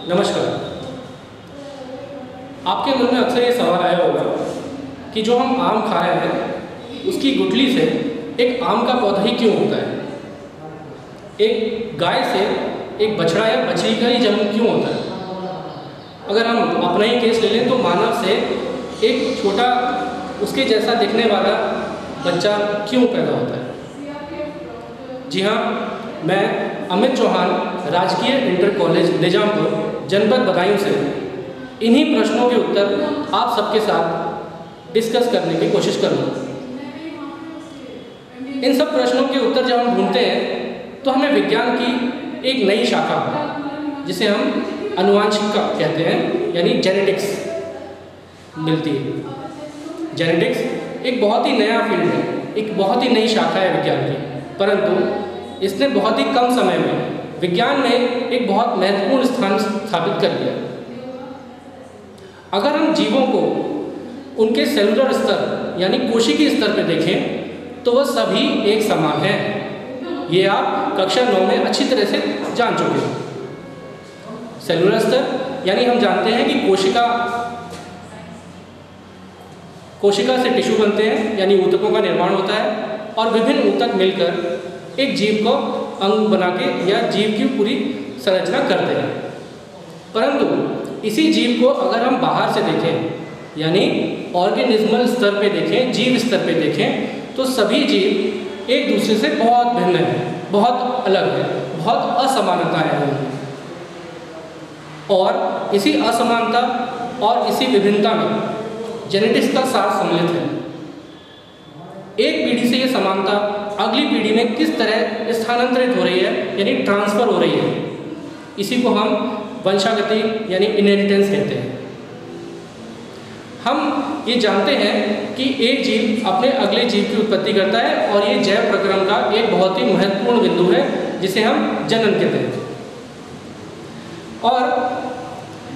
नमस्कार। आपके मन में अक्सर ये सवाल आया होगा कि जो हम आम खा रहे हैं उसकी गुठली से एक आम का पौधा ही क्यों होता है? एक गाय से एक बछड़ा या बछड़ी का ही जन्म क्यों होता है? अगर हम अपना ही केस ले लें तो मानव से एक छोटा उसके जैसा दिखने वाला बच्चा क्यों पैदा होता है? जी हाँ, मैं अमित चौहान, राजकीय इंटर कॉलेज निजामपुर, जनपद बदायूं से इन्हीं प्रश्नों के उत्तर आप सबके साथ डिस्कस करने की कोशिश करूँगा। इन सब प्रश्नों के उत्तर जब हम ढूंढते हैं तो हमें विज्ञान की एक नई शाखा जिसे हम आनुवांशिकता कहते हैं यानी जेनेटिक्स मिलती है। जेनेटिक्स एक बहुत ही नया फील्ड है, एक बहुत ही नई शाखा है विज्ञान की, परंतु इसने बहुत ही कम समय में विज्ञान में एक बहुत महत्वपूर्ण स्थान स्थापित कर दिया। अगर हम जीवों को उनके सेलुलर स्तर यानी कोशिकीय स्तर पर देखें तो वह सभी एक समान हैं। ये आप कक्षा 9 में अच्छी तरह से जान चुके हैं। सेलुलर स्तर यानी हम जानते हैं कि कोशिका से टिश्यू बनते हैं यानी ऊतकों का निर्माण होता है और विभिन्न ऊतक मिलकर एक जीव को अंग बना के या जीव की पूरी संरचना करते हैं। परंतु इसी जीव को अगर हम बाहर से देखें यानी ऑर्गेनिज्मल स्तर पे देखें, जीव स्तर पे देखें, तो सभी जीव एक दूसरे से बहुत भिन्न हैं, बहुत अलग है, बहुत असमानताएं हैं उनमें। और इसी असमानता और इसी विभिन्नता में जेनेटिक्स का सार सम्मिलित है। एक पीढ़ी से ये समानता अगली पीढ़ी में किस तरह स्थानांतरित हो रही है यानी ट्रांसफर हो रही है, इसी को हम वंशागति यानी इनहेरिटेंस कहते हैं। हम ये जानते हैं कि एक जीव अपने अगले जीव की उत्पत्ति करता है और ये जैव प्रक्रम का एक बहुत ही महत्वपूर्ण बिंदु है जिसे हम जनन कहते हैं। और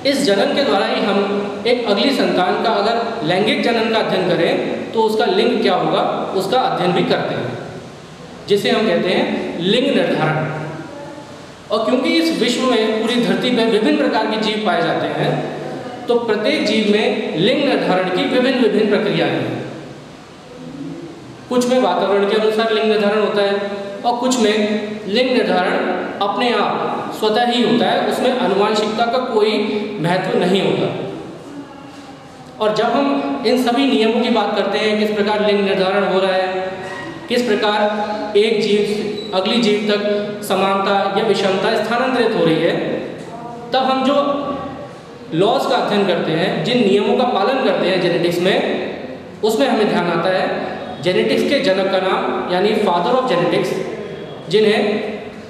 इस जनन के द्वारा ही हम एक अगली संतान का अगर लैंगिक जनन का अध्ययन करें तो उसका लिंग क्या होगा उसका अध्ययन भी करते हैं, जिसे हम कहते हैं लिंग निर्धारण। और क्योंकि इस विश्व में पूरी धरती पर विभिन्न प्रकार के जीव पाए जाते हैं तो प्रत्येक जीव में लिंग निर्धारण की विभिन्न प्रक्रियाएं हैं। कुछ में वातावरण के अनुसार लिंग निर्धारण होता है और कुछ में लिंग निर्धारण अपने आप स्वतः ही होता है, उसमें आनुवांशिकता का कोई महत्व नहीं होता। और जब हम इन सभी नियमों की बात करते हैं, किस प्रकार लिंग निर्धारण हो रहा है, किस प्रकार एक जीव से अगली जीव तक समानता या विषमता स्थानांतरित हो रही है, तब हम जो लॉज का अध्ययन करते हैं, जिन नियमों का पालन करते हैं जेनेटिक्स में, उसमें हमें ध्यान आता है जेनेटिक्स के जनक का नाम यानी फादर ऑफ जेनेटिक्स, जिन्हें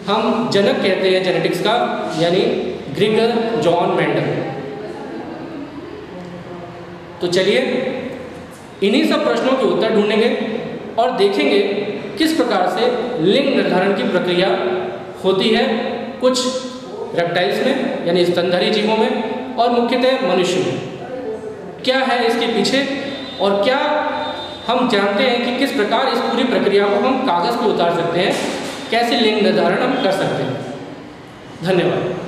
हम जनक कहते हैं जेनेटिक्स का, यानी ग्रिगर जॉन मेंडल। तो चलिए इन्हीं सब प्रश्नों के उत्तर ढूंढेंगे और देखेंगे किस प्रकार से लिंग निर्धारण की प्रक्रिया होती है कुछ रेप्टाइल्स में यानी स्तनधारी जीवों में और मुख्यतः मनुष्य में। क्या है इसके पीछे और क्या हम जानते हैं कि किस प्रकार इस पूरी प्रक्रिया को हम कागज़ पे उतार सकते हैं, कैसे लिंग निर्धारण हम कर सकते हैं। धन्यवाद।